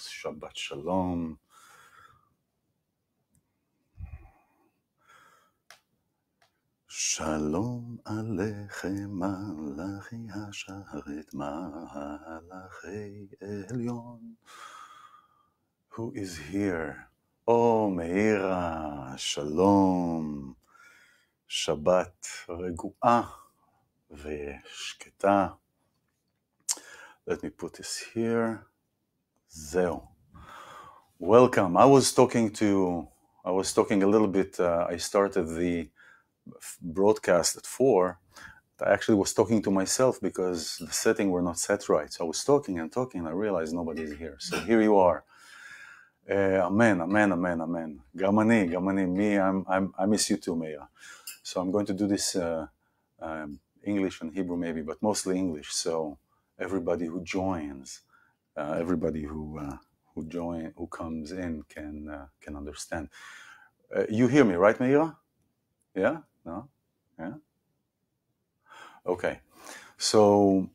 Shabbat Shalom. Shalom Aleichem Malachi Hasharet Malachi Elyon. Who is here? Oh, Meira, Shalom. Shabbat Regu'ah Veshketa. Let me put this here. Zeo. Welcome. I was talking a little bit. I started the broadcast at 4. I actually was talking to myself because the setting were not set right. So I was talking and I realized nobody's here. So here you are. Amen, amen, amen, amen. Gamani, me, I miss you too, Meya. So I'm going to do this English and Hebrew maybe, but mostly English. So everybody who joins, everybody who comes in can understand. You hear me, right, Meira? Yeah? No? Yeah? Okay. So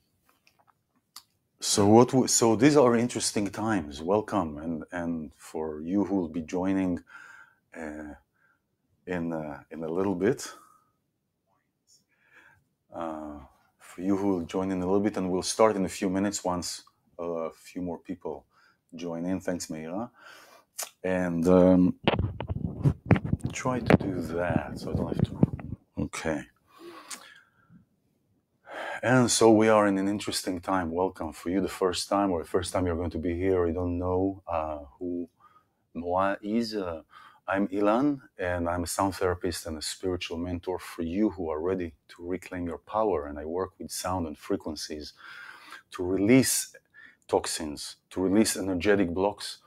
these are interesting times. Welcome, and for you who will be joining in a little bit. For you who will join in a little bit, and we'll start in a few minutes once a few more people join in. Thanks, Meira. And try to do that so I don't have to. Okay. And so we are in an interesting time. Welcome. For you, the first time you're going to be here, you don't know who Noah is. I'm iLan, and I'm a sound therapist and a spiritual mentor for you who are ready to reclaim your power. And I work with sound and frequencies to release toxins, to release energetic blocks,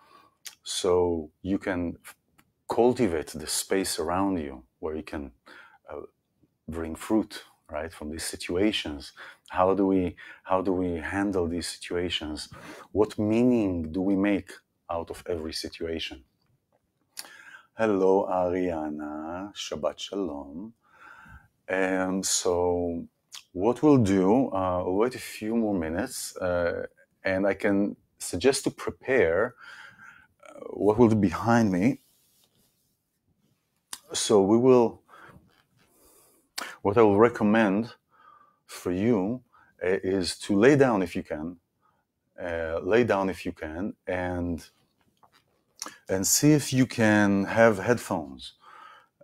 so you can cultivate the space around you where you can bring fruit, right, from these situations. How do we handle these situations? What meaning do we make out of every situation? Hello, Ariana. Shabbat Shalom. And so what we'll do, we'll wait a few more minutes, and I can suggest to prepare what will be behind me. So what I will recommend for you is to lay down if you can, and see if you can have headphones.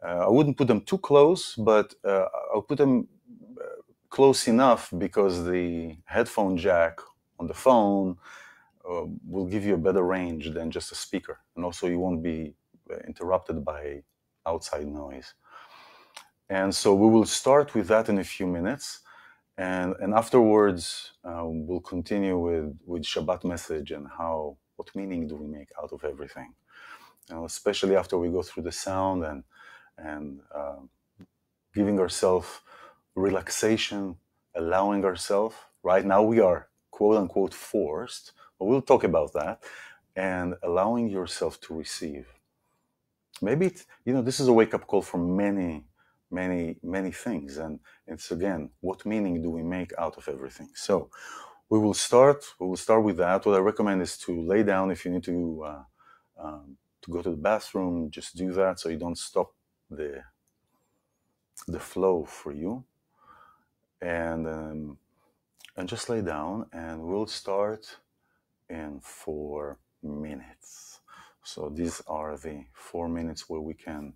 I wouldn't put them too close, but I'll put them close enough because the headphone jack on the phone will give you a better range than just a speaker. And also you won't be interrupted by outside noise. And so we will start with that in a few minutes. And afterwards, we'll continue with Shabbat message and what meaning do we make out of everything. Especially after we go through the sound and giving ourselves relaxation, allowing ourselves. Right now we are quote unquote forced, but we'll talk about that, and allowing yourself to receive. Maybe this is a wake-up call for many things, and it's again, what meaning do we make out of everything? So we will start with that. What I recommend is to lay down. If you need to go to the bathroom, just do that so you don't stop the flow for you, and just lay down, and we'll start in 4 minutes. So these are the 4 minutes where we can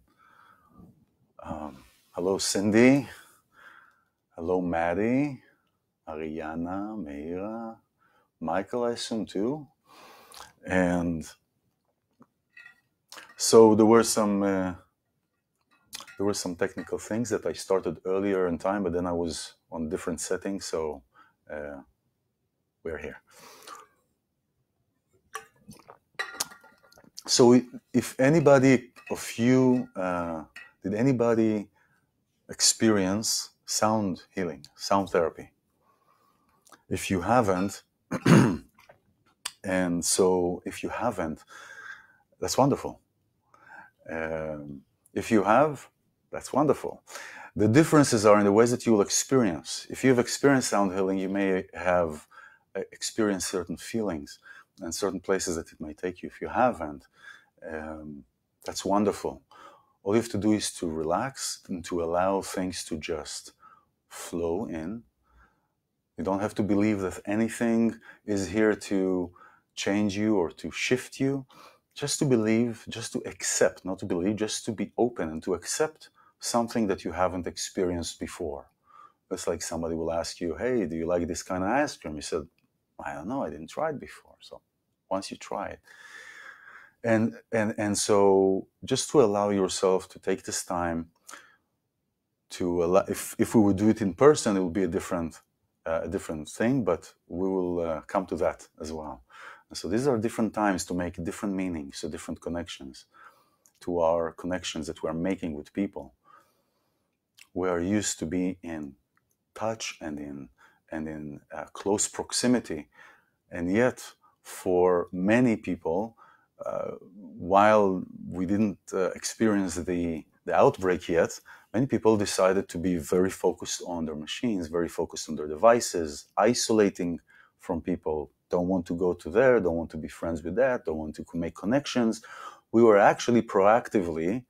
hello Cindy, hello Maddie, Ariana, Meira, Michael, I assume too. And so there were some technical things that I started earlier in time, but then I was on different settings, so we're here. So if anybody of you, did anybody experience sound healing, sound therapy? If you haven't, and so if you haven't, that's wonderful. If you have, that's wonderful. The differences are in the ways that you will experience. If you've experienced sound healing, you may have experienced certain feelings. and certain places that it may take you if you haven't. That's wonderful. All you have to do is to relax and to allow things to just flow in. You don't have to believe that anything is here to change you or to shift you. Just to believe, just to accept, not to believe, just to be open and to accept something that you haven't experienced before. It's like somebody will ask you, hey, do you like this kind of ice cream? You said, I don't know, I didn't try it before. So once you try it. And so just to allow yourself to take this time to allow, if we would do it in person, it would be a different thing, but we will come to that as well. And so these are different times to make different meanings, so different connections to our connections that we're making with people. We are used to be in touch and in close proximity, and yet for many people, while we didn't experience the outbreak yet, many people decided to be very focused on their machines, very focused on their devices, isolating from people, don't want to go to there, don't want to be friends with that, don't want to make connections. We were actually proactively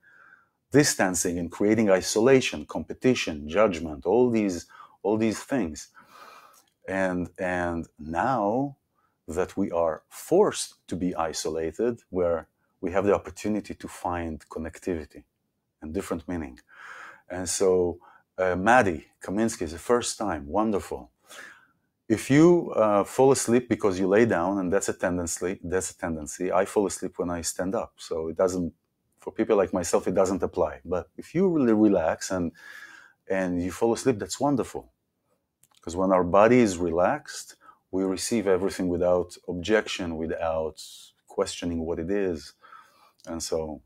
distancing and creating isolation, competition, judgment, all these things. And now that we are forced to be isolated, where we have the opportunity to find connectivity and different meaning. And so Maddie Kaminsky is the first time, wonderful. If you fall asleep because you lay down, and that's a tendency, I fall asleep when I stand up. So it doesn't, for people like myself, it doesn't apply. But if you really relax and you fall asleep, that's wonderful. Because when our body is relaxed, we receive everything without objection, without questioning what it is. And so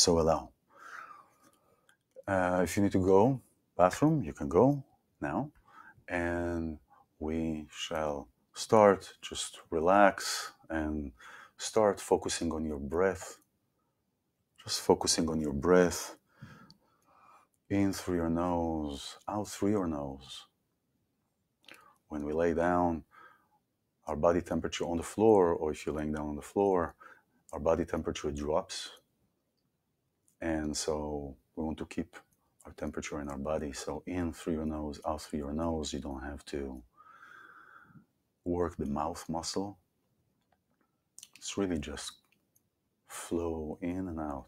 allow. If you need to go bathroom, you can go now. And we shall start, just relax and start focusing on your breath. Just focusing on your breath. In through your nose, out through your nose. When we lay down, our body temperature on the floor, or if you're laying down on the floor, our body temperature drops. And so we want to keep our temperature in our body. So in through your nose, out through your nose. You don't have to work the mouth muscle. It's really just flow in and out.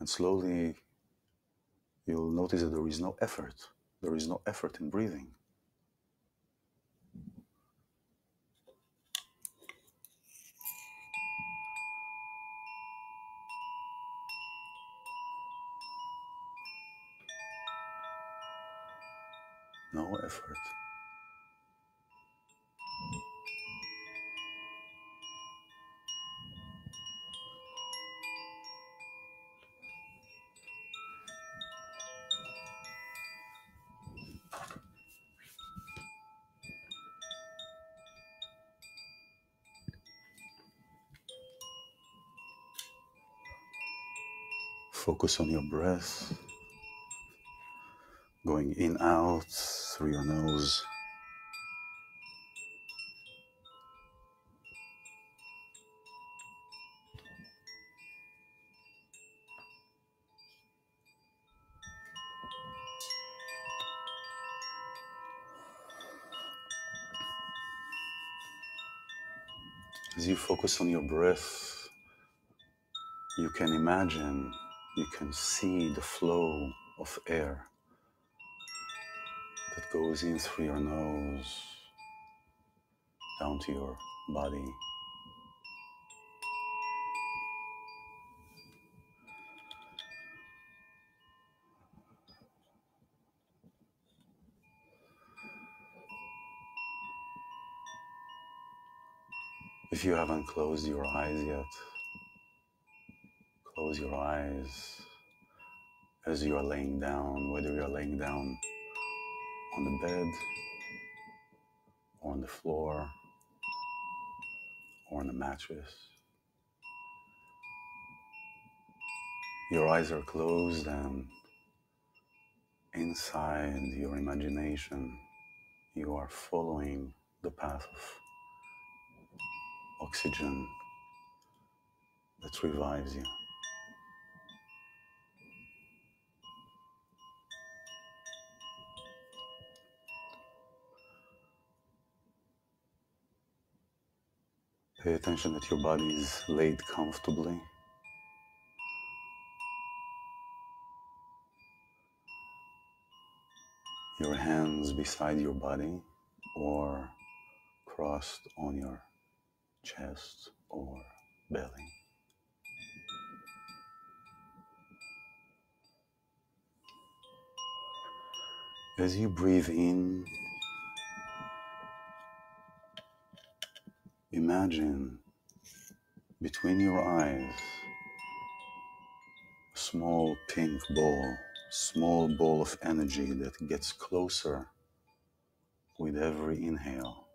And slowly you'll notice that there is no effort. There is no effort in breathing. No effort. Focus on your breath, going in, out through your nose. As you focus on your breath, you can imagine, you can see the flow of air that goes in through your nose, down to your body. If you haven't closed your eyes yet, close your eyes as you are laying down, whether you are laying down on the bed, or on the floor, or on the mattress. Your eyes are closed and inside your imagination, you are following the path of oxygen that revives you. Pay attention that your body is laid comfortably. Your hands beside your body or crossed on your chest or belly. As you breathe in, imagine between your eyes a small pink ball, small ball of energy that gets closer with every inhale.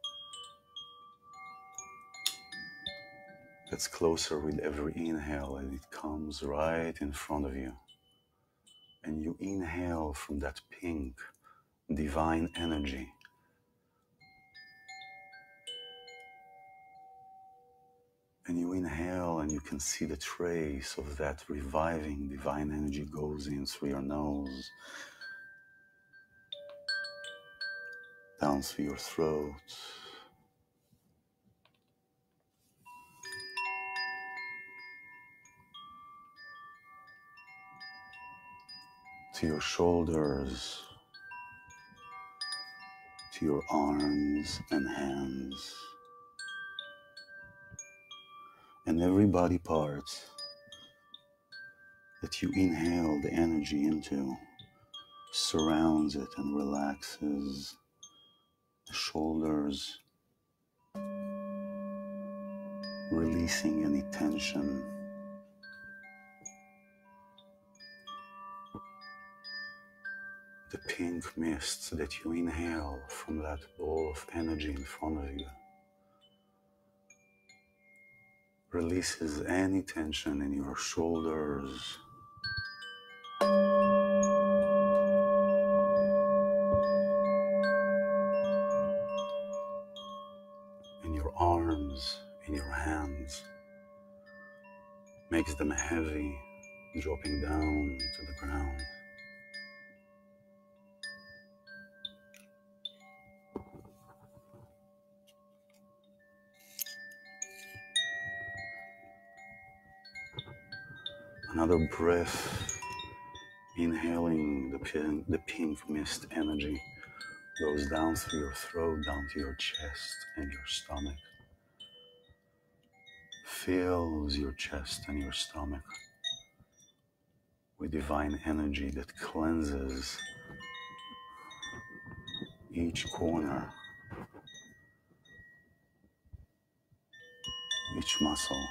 Gets closer with every inhale, and it comes right in front of you. And you inhale from that pink divine energy. And you inhale and you can see the trace of that reviving divine energy goes in through your nose, down through your throat, to your shoulders, to your arms and hands, and every body part that you inhale the energy into surrounds it and relaxes the shoulders, releasing any tension. The pink mist that you inhale from that ball of energy in front of you releases any tension in your shoulders, in your arms, in your hands, makes them heavy, dropping down to the ground. Another breath, inhaling the pink mist energy, goes down through your throat, down to your chest and your stomach. Fills your chest and your stomach with divine energy that cleanses each corner, each muscle.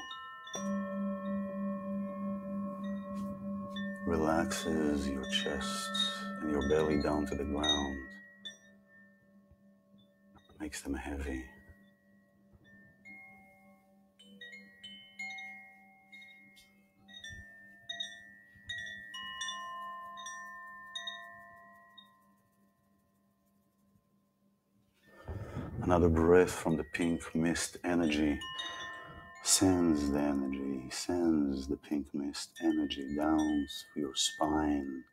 Relaxes your chest and your belly down to the ground, makes them heavy. Another breath from the pink mist energy sends the pink mist energy down through your spine,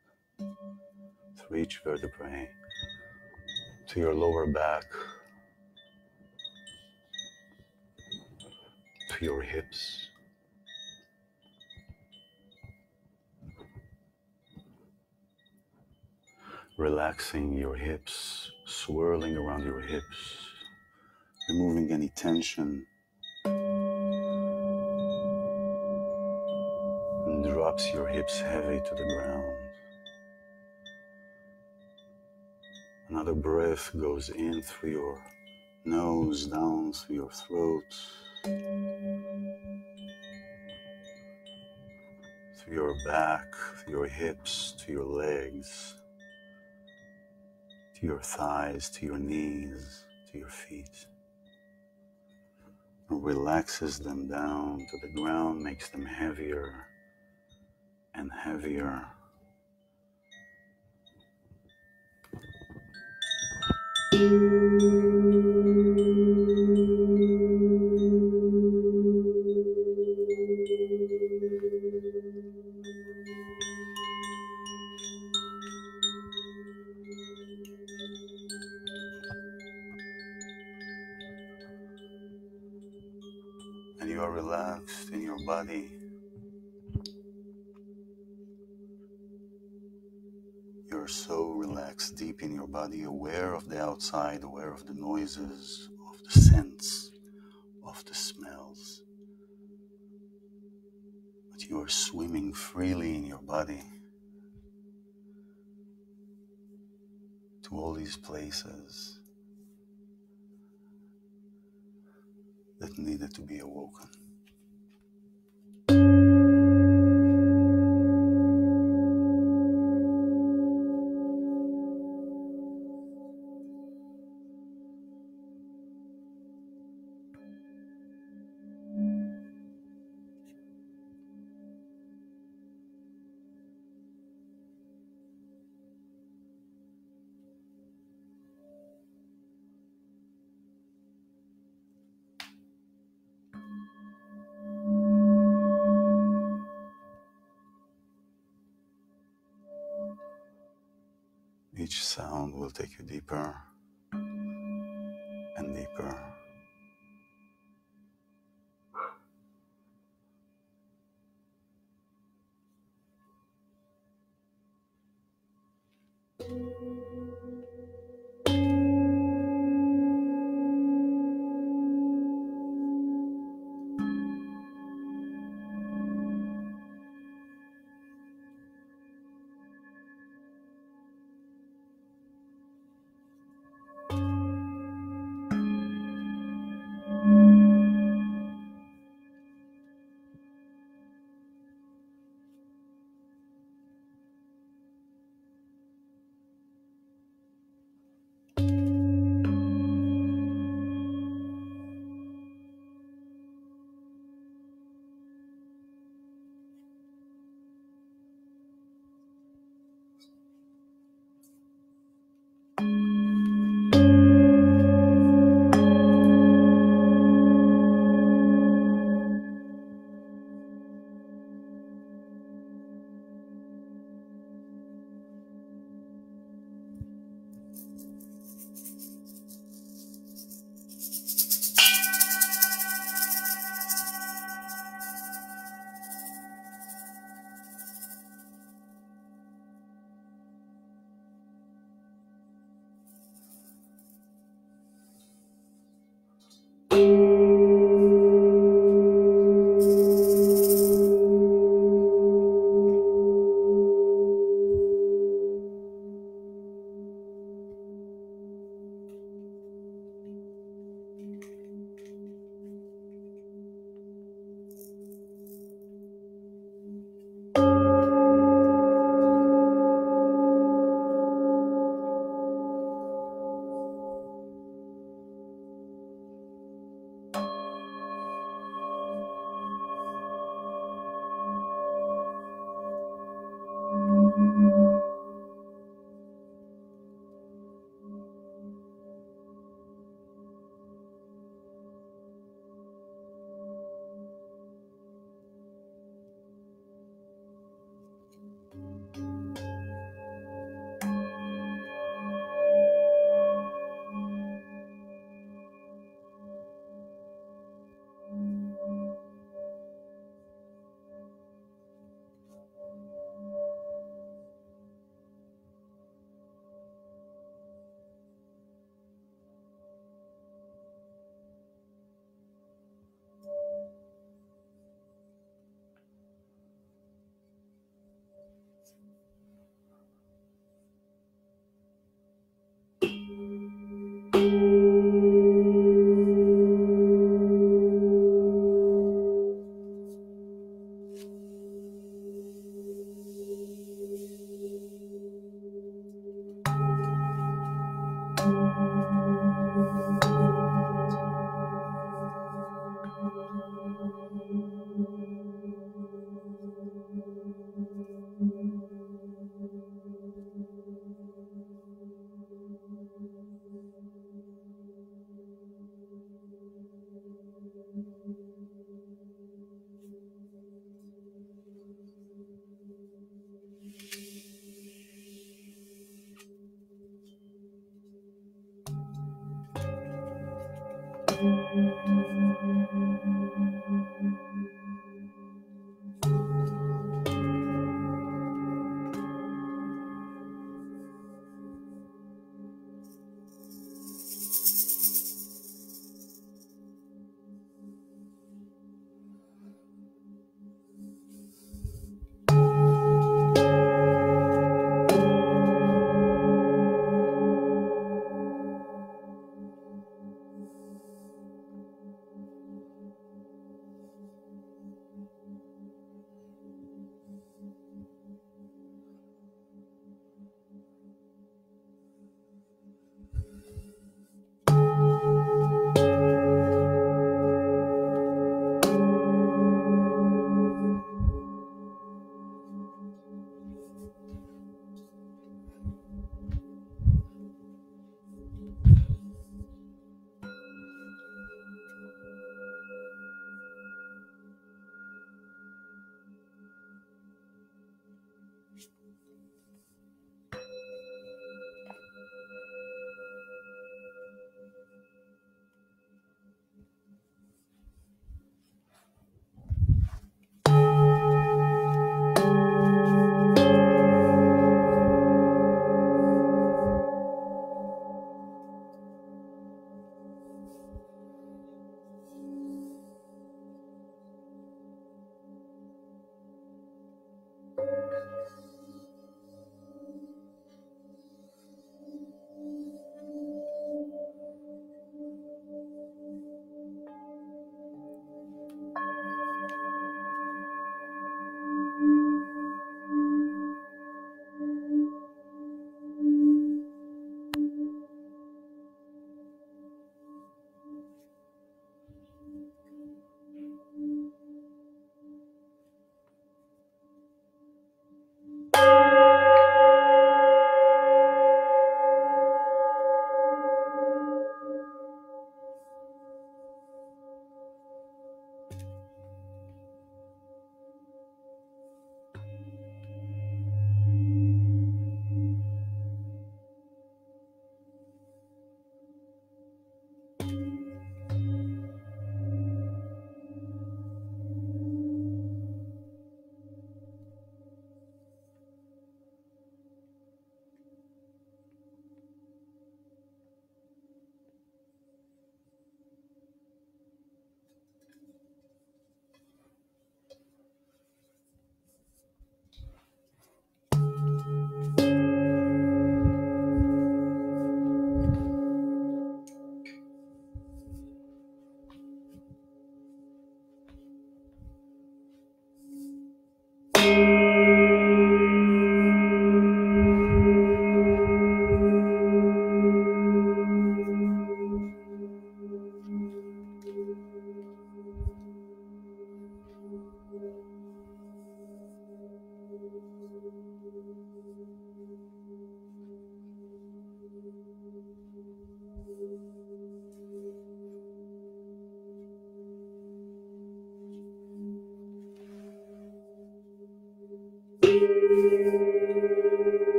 through each vertebrae, to your lower back, to your hips, relaxing your hips, swirling around your hips, removing any tension, and drops your hips heavy to the ground. Another breath goes in through your nose, down through your throat, through your back, through your hips, to your legs, to your thighs, to your knees, to your feet. And relaxes them down to the ground, makes them heavier and heavier. And you are relaxed in your body. You're so relaxed deep in your body, aware of the outside, aware of the noises, of the scents, of the smells. But you are swimming freely in your body to all these places that needed to be awoken. Each sound will take you deeper and deeper.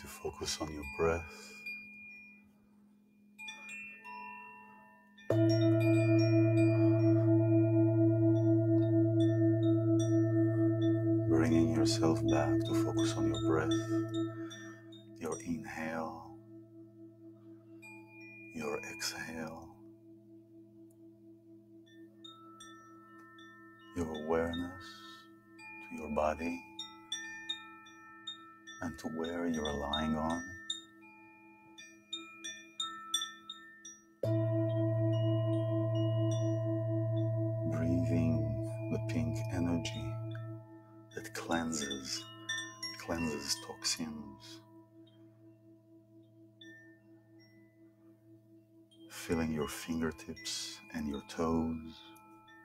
To focus on your breath. Bringing yourself back to focus on your breath, your inhale, your exhale, your awareness to your body and to where you're lying on. Breathing the pink energy that cleanses toxins. Feeling your fingertips and your toes,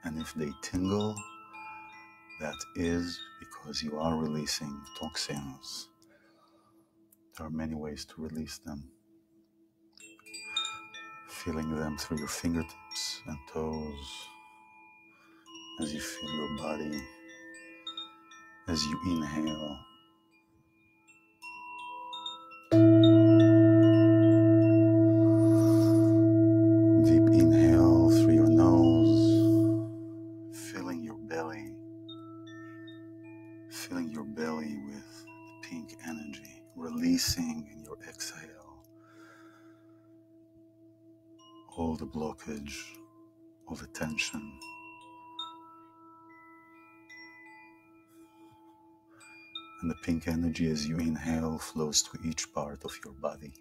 and if they tingle, that is because you are releasing toxins. There are many ways to release them. Feeling them through your fingertips and toes as you feel your body, as you inhale. Deep inhale through your nose, filling your belly with the pink energy, releasing in your exhale all the blockage, all the tension. And the pink energy as you inhale flows to each part of your body,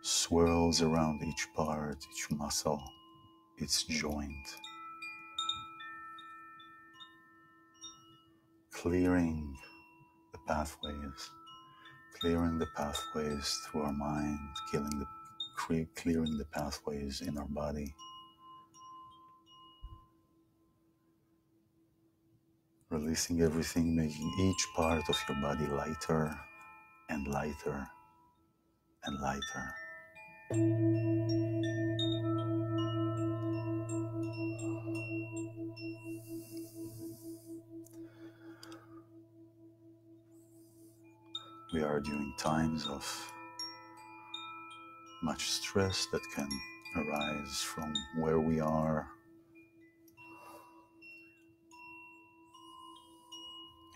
swirls around each part, each muscle, its joint, clearing the pathways through our mind, clearing the pathways in our body, releasing everything, making each part of your body lighter and lighter and lighter. We are during times of much stress that can arise from where we are,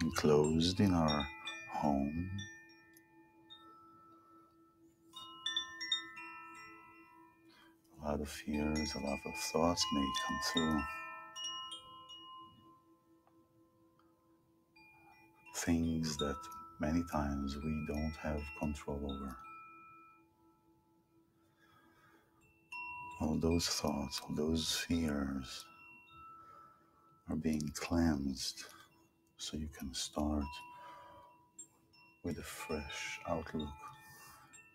enclosed in our home. A lot of fears, a lot of thoughts may come through. Things that many times we don't have control over. All those thoughts, all those fears are being cleansed so you can start with a fresh outlook,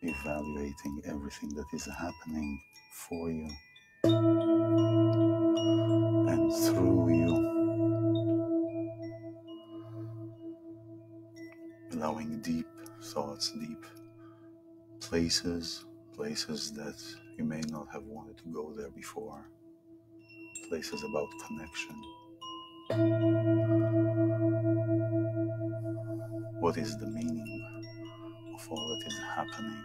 evaluating everything that is happening for you and through you, allowing deep thoughts, deep places that you may not have wanted to go there before, places about connection. What is the meaning of all that is happening?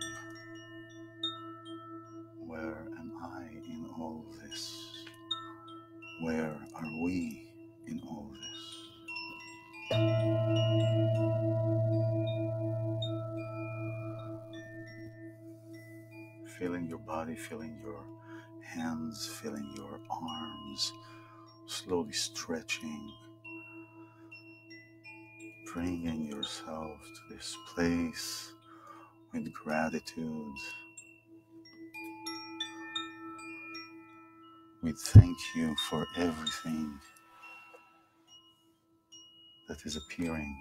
Where am I in all this? Where are we in all this? Feeling your body, feeling your hands, feeling your arms, slowly stretching, bringing yourself to this place with gratitude. We thank you for everything that is appearing.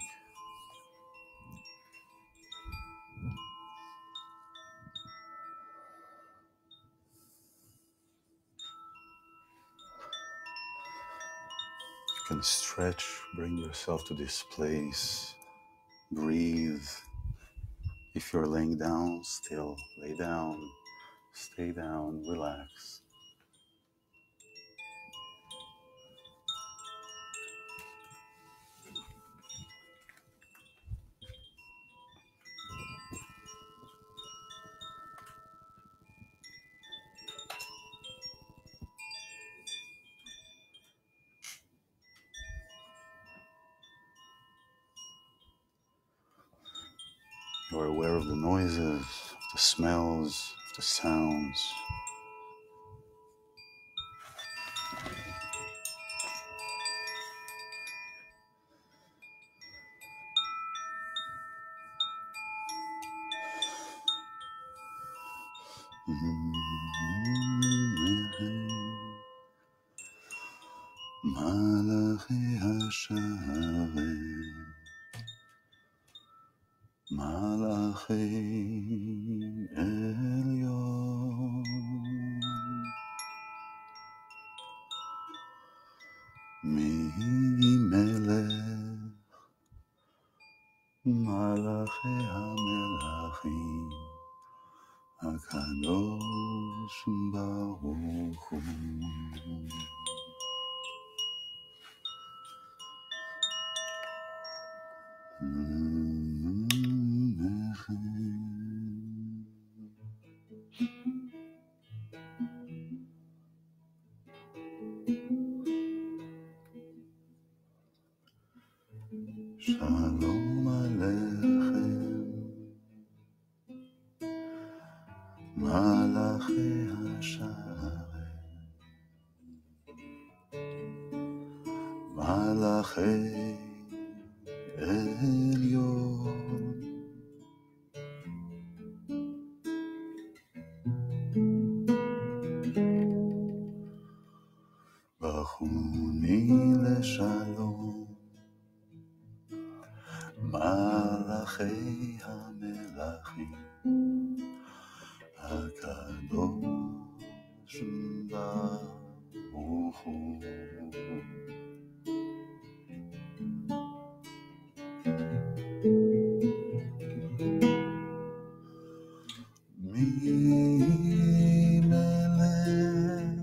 You can stretch, bring yourself to this place, breathe. If you're laying down, still lay down, stay down, relax. You're aware of the noises, of the smells, of the sounds. Malachi Hashaveh, Malachi Elyon, Mi Melech, Malachi HaMelachim, HaKadosh Baruch Hu. Shalom Aleichem, Malachi Hashaveh, Malachi Elyon, Bachuni Leshalom, Malachi HaMelachim, HaKadosh Baruch Hu. Mi Melech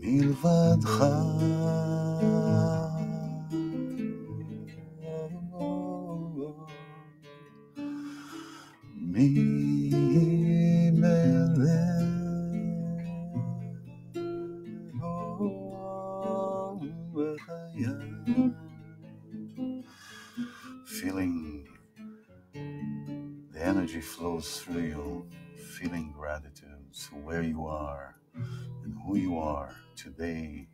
מלבדך, מי מלך בחיי. Feeling the energy flows through you, feeling gratitude to where you are and who you are today,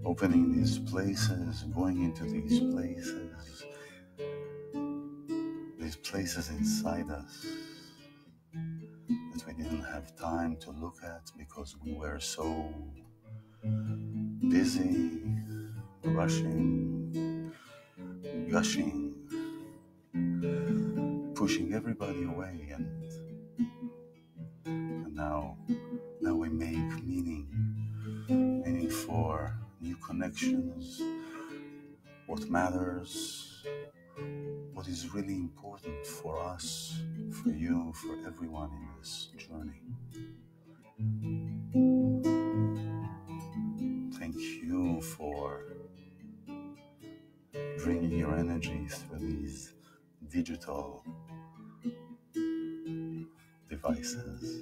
opening these places, going into these places inside us that we didn't didn't have time to look at because we were so busy, rushing, gushing, pushing everybody away, and now we make meaning for new connections, what matters, what is really important for us, for you, for everyone in this journey. Thank you for bringing your energy through these digital devices.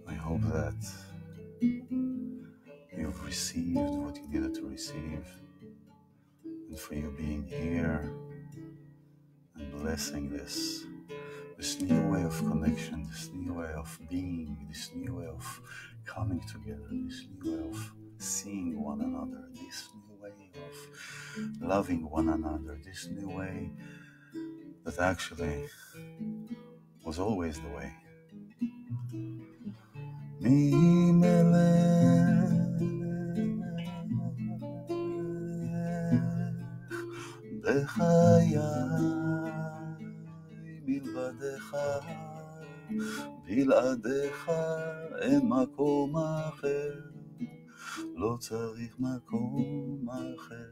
I hope that you've received what you needed to receive, and for you being here and blessing this new way of connection, this new way of being, this new way of coming together, this new way of seeing one another, this new way of loving one another, this new way that actually was always the way. Mi melech bechayai בלעדיך אין מקום אחר, לא צריך מקום אחר.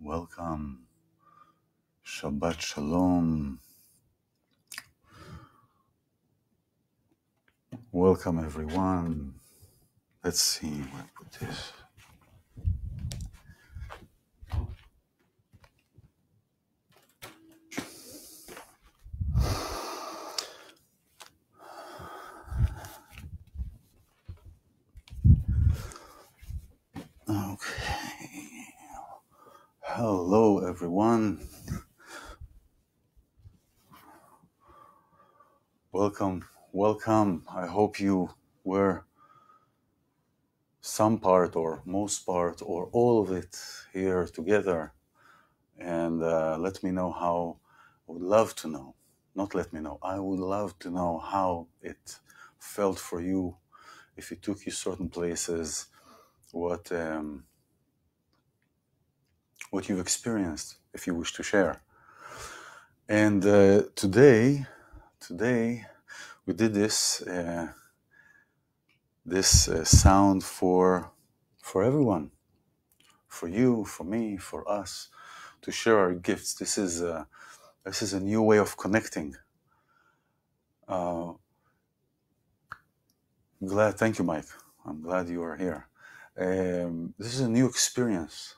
Welcome, Shabbat Shalom. Welcome everyone. Let's see where I put this. Okay. Hello everyone. Welcome. I hope you were some part or most part or all of it here together. And let me know how, I would love to know, not let me know, I would love to know how it felt for you, if it took you certain places, what you've experienced, if you wish to share. And today we did this sound for everyone, for you, for me, for us, to share our gifts. This is a new way of connecting. Thank you, Mike. I'm glad you are here. This is a new experience,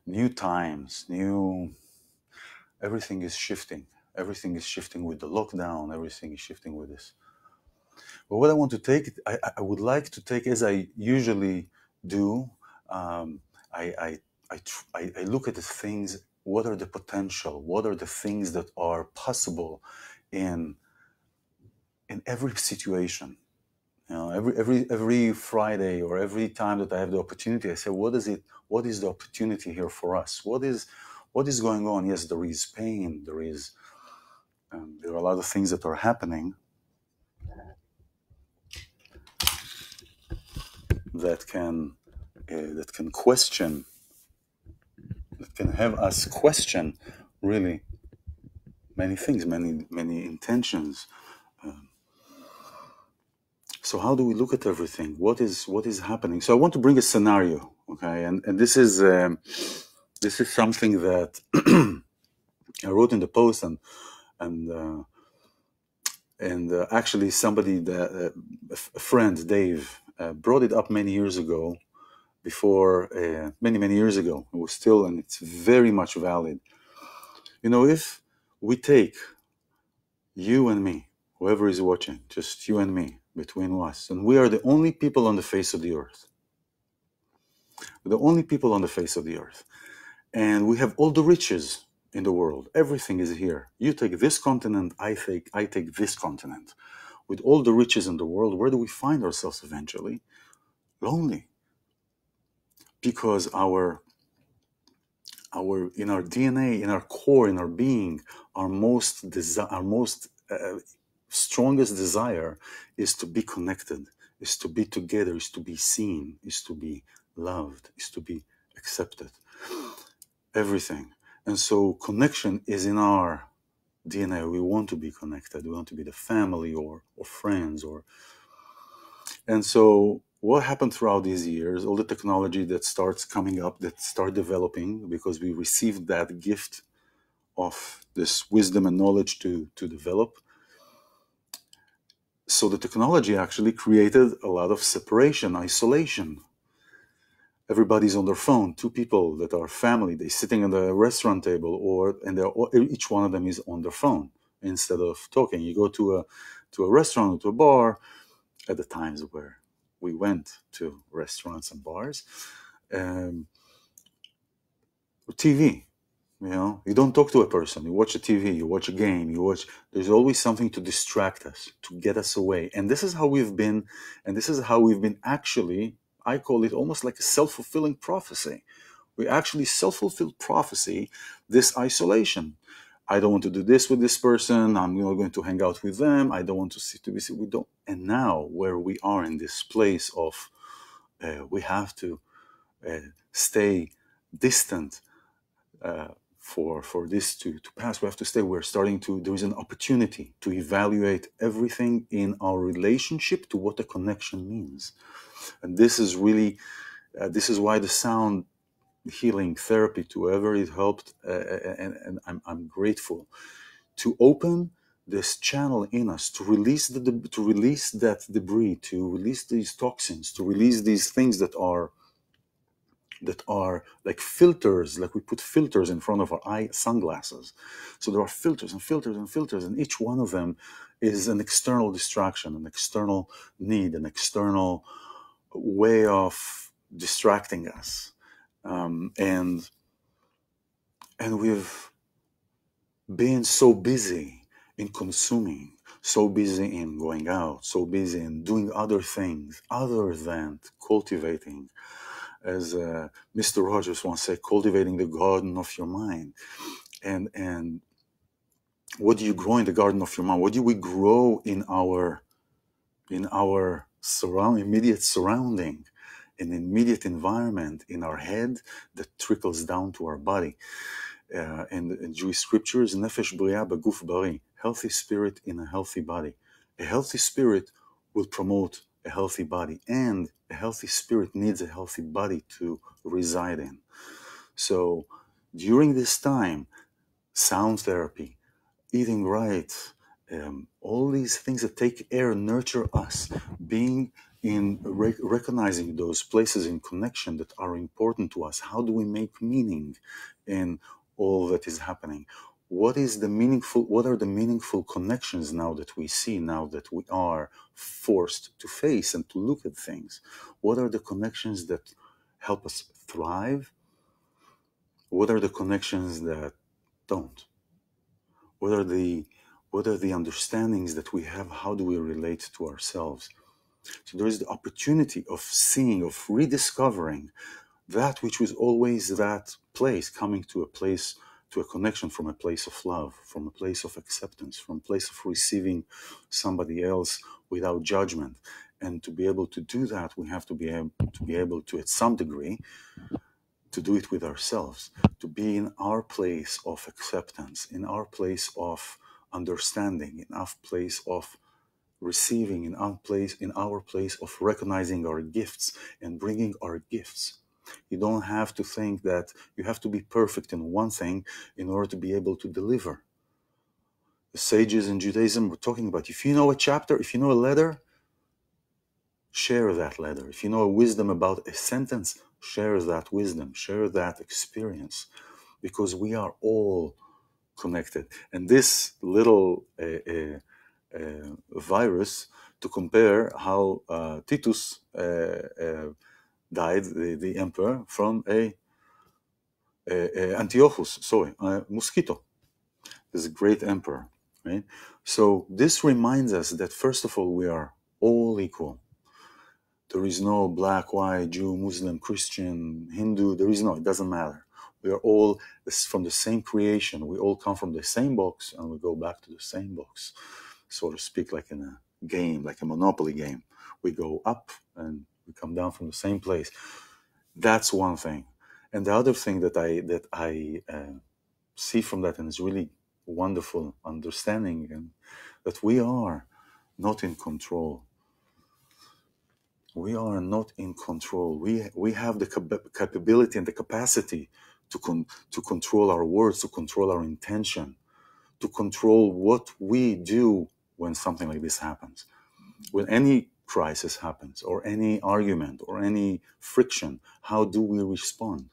new times, everything is shifting. Everything is shifting with the lockdown. Everything is shifting with this. But what I want to take, I would like to take, as I usually do, I look at the things, what are the potential, what are the things that are possible in every situation. You know, every Friday or every time that I have the opportunity, I say, what is the opportunity here for us? What is going on? Yes, there is pain, there are a lot of things that are happening that can question, that can have us question really many things, many intentions. So how do we look at everything? What is happening? So I want to bring a scenario, okay? And this is something that I wrote in the post, and actually somebody that a friend, Dave, brought it up many years ago. Before many years ago, it was still, and it's very much valid. You know, if we take you and me, whoever is watching, just you and me, between us, and we are the only people on the face of the earth. The only people on the face of the earth. And we have all the riches in the world. Everything is here. You take this continent, I take this continent. With all the riches in the world, where do we find ourselves eventually? Lonely. Because our in our DNA, in our core, in our being, our most strongest desire is to be connected, is to be together, is to be seen, is to be loved, is to be accepted. Everything. And so connection is in our DNA. We want to be connected. We want to be the family or friends or. And so what happened throughout these years, all the technology that starts coming up, that start developing because we received that gift of this wisdom and knowledge to develop. So the technology actually created a lot of separation, isolation. Everybody's on their phone. Two people that are family, they're sitting at a restaurant table, and each one of them is on their phone instead of talking. You go to a restaurant or to a bar, at the times where we went to restaurants and bars, TV. You don't talk to a person. You watch a TV, you watch a game, there's always something to distract us, to get us away. And this is how we've been, actually, I call it almost like a self-fulfilling prophecy. We actually self-fulfill prophecy, this isolation. I don't want to do this with this person. I'm not going to hang out with them. I don't want to sit to visit. We don't. And now where we are in this place of, we have to stay distant, for this to pass. We have to stay. There is an opportunity to evaluate everything in our relationship to what a connection means. And this is really, this is why the sound healing therapy, to whoever it helped, and I'm grateful, to open this channel in us, to release that debris, to release these toxins, to release these things that are like filters, like we put filters in front of our sunglasses. So there are filters and filters and filters, and each one of them is an external distraction, an external need, an external way of distracting us. And we've been so busy in consuming, so busy in going out, so busy in doing other things other than cultivating, as Mr. Rogers once said, cultivating the garden of your mind. And what do you grow in the garden of your mind? What do we grow in our immediate surrounding, in the immediate environment, in our head, that trickles down to our body? In Jewish scriptures, nefesh bria beguf bari, healthy spirit in a healthy body. A healthy spirit will promote a healthy body, and a healthy spirit needs a healthy body to reside in. So during this time, sound therapy, eating right, all these things that take air, nurture us, being in recognizing those places in connection that are important to us. How do we make meaning in all that is happening? What are the meaningful connections now that we see, now that we are forced to face and to look at things? What are the connections that help us thrive? What are the connections that don't? What are the understandings that we have? How do we relate to ourselves? So there is the opportunity of seeing, of rediscovering that which was always that place, coming to a place, to a connection from a place of love, from a place of acceptance, from a place of receiving somebody else without judgment. And to be able to do that, we have to be able to, at some degree, to do it with ourselves, to be in our place of acceptance, in our place of understanding, in our place of receiving, in our place of recognizing our gifts and bringing our gifts. You don't have to think that you have to be perfect in one thing in order to be able to deliver. The sages in Judaism were talking about, if you know a chapter, if you know a letter, share that letter. If you know a wisdom about a sentence, share that wisdom, share that experience, because we are all connected. And this little virus, to compare how Titus died, the emperor, from Antiochus, mosquito. This great emperor, right? So this reminds us that, first of all, we are all equal. There is no black, white, Jew, Muslim, Christian, Hindu. It doesn't matter. We are all from the same creation. We all come from the same box, and we go back to the same box, so to speak, like in a game, like a Monopoly game. We go up and we come down from the same place. That's one thing. And the other thing that I see from that, and it's really wonderful understanding, and that we are not in control. We are not in control. We have the capability and the capacity to control our words, to control our intention, to control what we do when something like this happens. When any crisis happens, or any argument, or any friction, how do we respond?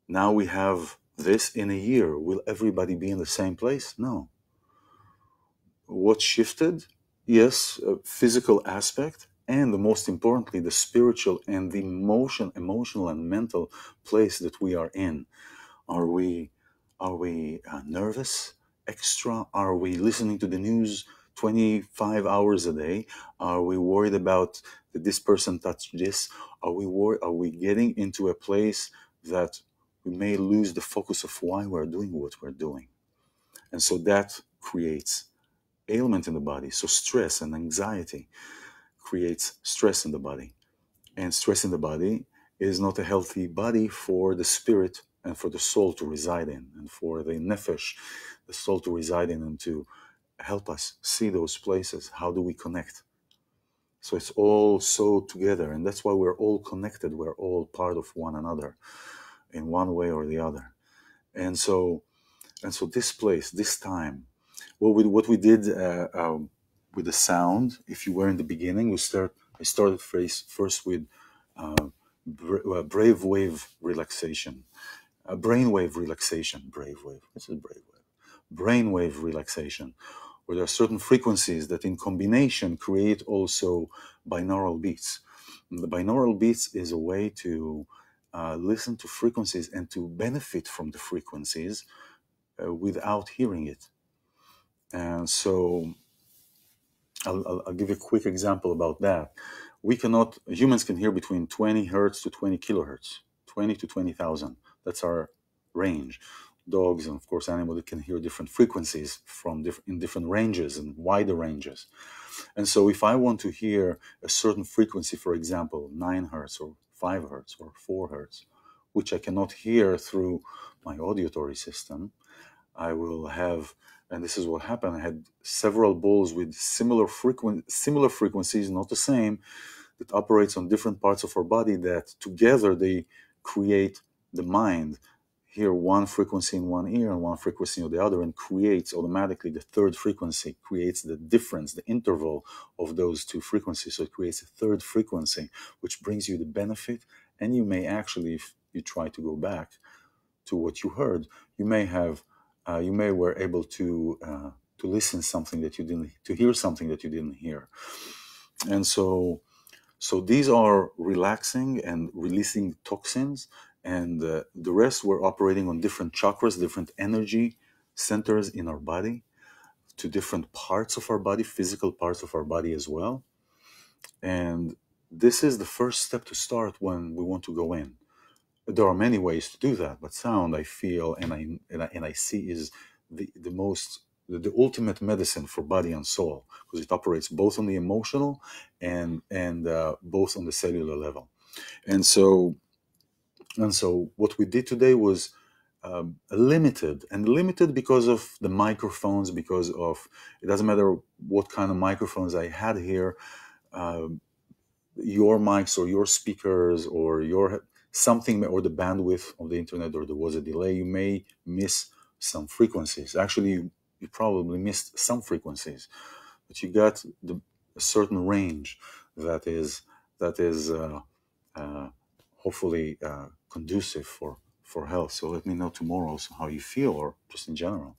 Now we have this in a year. Will everybody be in the same place? No. What shifted? Yes, a physical aspect, and the most importantly, the spiritual and the emotional and mental place that we are in. Are we nervous? Extra? Are we listening to the news 25 hours a day? Are we worried about that this person touched this? Are we getting into a place that we may lose the focus of why we're doing what we're doing? And so that creates ailment in the body. So stress and anxiety creates stress in the body. And stress in the body is not a healthy body for the spirit and for the soul to reside in, and for the nefesh, the soul, to reside in, and to help us see those places. How do we connect? So it's all so together, and that's why we're all connected. We're all part of one another in one way or the other. And so this place, this time, what we did with the sound, if you were in the beginning, I started first with brave wave relaxation, brainwave relaxation, brave wave. This is brave wave, brainwave relaxation, where there are certain frequencies that, in combination, create also binaural beats. And the binaural beats is a way to listen to frequencies and to benefit from the frequencies without hearing it. And so I'll give you a quick example about that. Humans can hear between 20 hertz to 20 kilohertz, 20 to 20,000. That's our range. Dogs and, of course, animals can hear different frequencies in different ranges and wider ranges. And so if I want to hear a certain frequency, for example, 9 hertz or 5 hertz or 4 hertz, which I cannot hear through my auditory system, I will have, and this is what happened, I had several bowls with similar frequencies, not the same, that operates on different parts of our body, that together they create the mind. Hear one frequency in one ear and one frequency in the other, and creates automatically the third frequency, creates the difference, the interval of those two frequencies. So it creates a third frequency, which brings you the benefit. And you may actually, if you try to go back to what you heard, you may were able to listen something that you didn't, to hear something that you didn't hear. And so these are relaxing and releasing toxins, and the rest were operating on different chakras, different energy centers in our body, to different parts of our body, physical parts of our body as well. And this is the first step to start when we want to go in. There are many ways to do that, but sound, I feel, and I see, is the ultimate medicine for body and soul, because it operates both on the emotional and both on the cellular level. And so what we did today was limited because of the microphones, because of, it doesn't matter what kind of microphones I had here, your mics or your speakers or your something, or the bandwidth of the internet, or there was a delay, you may miss some frequencies. Actually, you probably missed some frequencies, but you got a certain range that is hopefully conducive for health. So let me know tomorrow also how you feel, or just in general.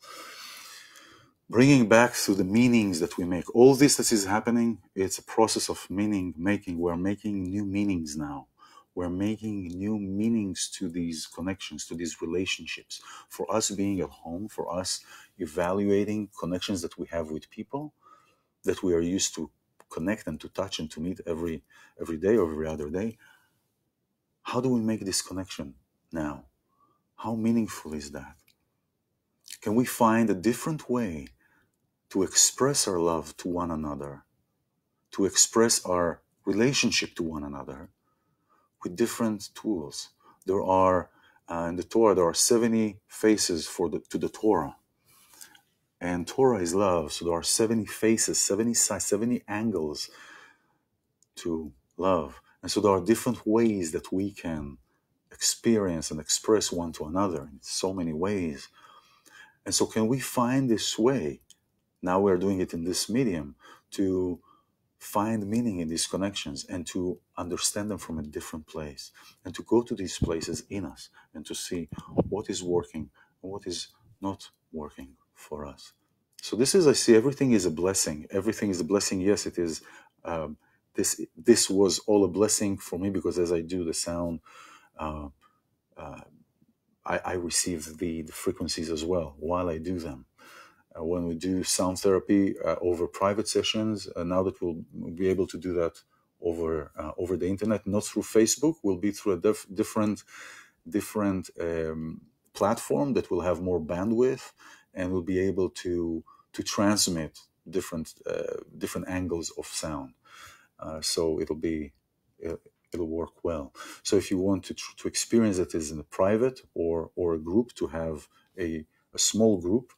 Bringing back to the meanings that we make. All this that is happening, it's a process of meaning making. We're making new meanings now. We're making new meanings to these connections, to these relationships. For us being at home, for us evaluating connections that we have with people that we are used to connect and to touch and to meet every day or every other day. How do we make this connection now? How meaningful is that? Can we find a different way to express our love to one another, to express our relationship to one another with different tools? There are, in the Torah, there are 70 faces to the Torah. And Torah is love, so there are 70 faces, 70 sides, 70 angles to love. And so there are different ways that we can experience and express one to another in so many ways. And so can we find this way, now we're doing it in this medium, to find meaning in these connections and to understand them from a different place, and to go to these places in us and to see what is working and what is not working for us. So this is, I see everything is a blessing. Everything is a blessing. Yes, it is. This was all a blessing for me, because as I do the sound, uh, uh, I receive the frequencies as well while I do them. When we do sound therapy over private sessions, now that we'll be able to do that over the internet, not through Facebook, will be through a different platform that will have more bandwidth, and will be able to transmit different angles of sound. So it'll work well. So if you want to experience it as in a private or a group, to have a small group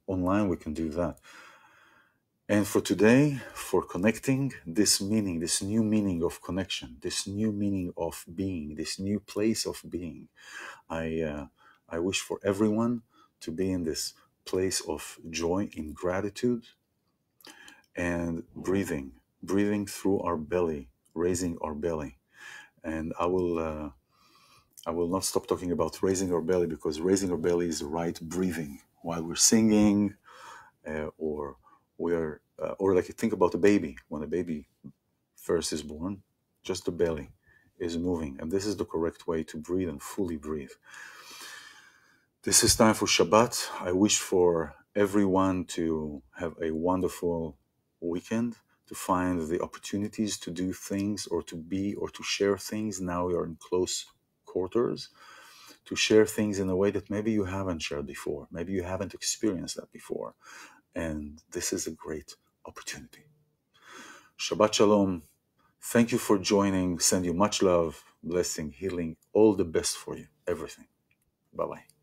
online, we can do that. And for today, for connecting, this meaning, this new meaning of connection, this new meaning of being, this new place of being, I wish for everyone to be in this place of joy, in gratitude, and breathing through our belly, raising our belly. And I will not stop talking about raising our belly, because raising our belly is the right breathing while we're singing, or we're or like, think about a baby. When a baby first is born, just the belly is moving, and this is the correct way to breathe and fully breathe. This is time for Shabbat. I wish for everyone to have a wonderful weekend, to find the opportunities to do things, or to be, or to share things. Now we are in close quarters, to share things in a way that maybe you haven't shared before, maybe you haven't experienced that before, and this is a great opportunity. Shabbat Shalom. Thank you for joining. Send you much love, blessing, healing, all the best for you, everything. Bye-bye.